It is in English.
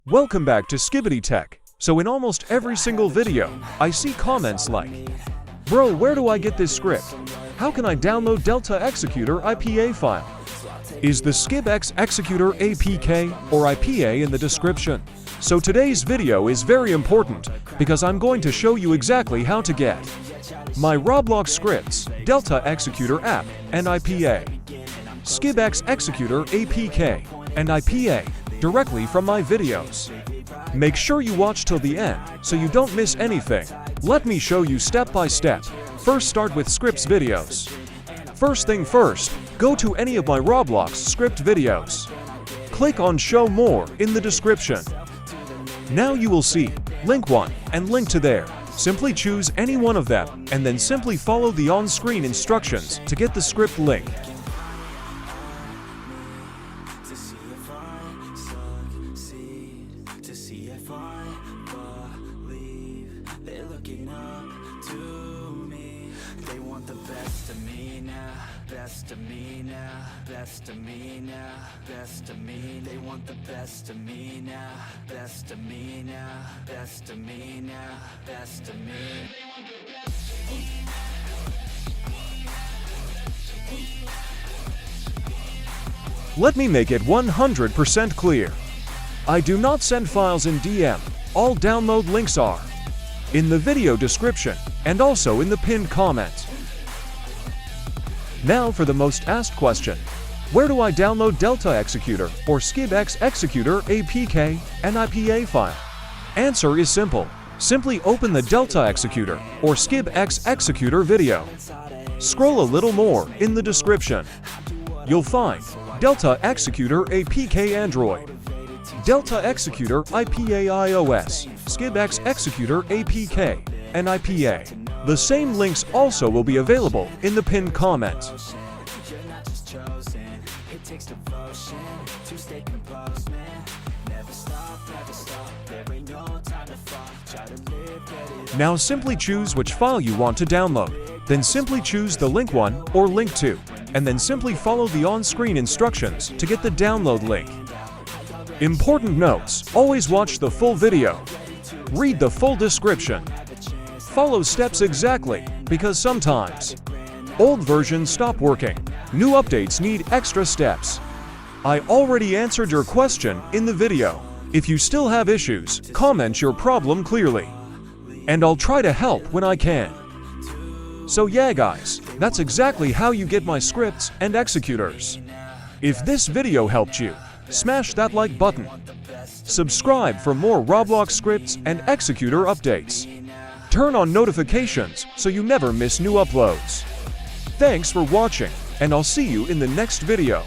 Welcome back to SKIBIDI Tech. So in almost every single video, I see comments like, "Bro, where do I get this script? How can I download Delta Executor IPA file? Is the SKIBX Executor APK or IPA in the description?" So today's video is very important because I'm going to show you exactly how to get my Roblox scripts, Delta Executor app, and IPA, SKIBX Executor APK, and IPA directly from my videos. Make sure you watch till the end so you don't miss anything. Let me show you step by step. First, start with scripts videos. First thing first, go to any of my Roblox script videos. Click on Show More in the description. Now you will see link 1 and link to there. Simply choose any one of them and then simply follow the on-screen instructions to get the script link. Best of me now, best of me now, best of me. They want the best of me now, best of me now, best of me now, best of me. Let me make it 100% clear. I do not send files in DM. All download links are in the video description and also in the pinned comment. Now for the most asked question, where do I download Delta Executor or SKIBX Executor APK and IPA file? Answer is simple. Simply open the Delta Executor or SKIBX Executor video. Scroll a little more in the description. You'll find Delta Executor APK Android, Delta Executor IPA iOS, SKIBX Executor APK, and IPA. The same links also will be available in the pinned comment. Now simply choose which file you want to download. Then simply choose the link 1 or link 2, and then simply follow the on-screen instructions to get the download link. Important notes: always watch the full video. Read the full description. Follow steps exactly, because sometimes old versions stop working. New updates need extra steps. I already answered your question in the video. If you still have issues, comment your problem clearly, and I'll try to help when I can. So yeah guys, that's exactly how you get my scripts and executors. If this video helped you, smash that like button. Subscribe for more Roblox scripts and executor updates. Turn on notifications so you never miss new uploads. Thanks for watching, and I'll see you in the next video.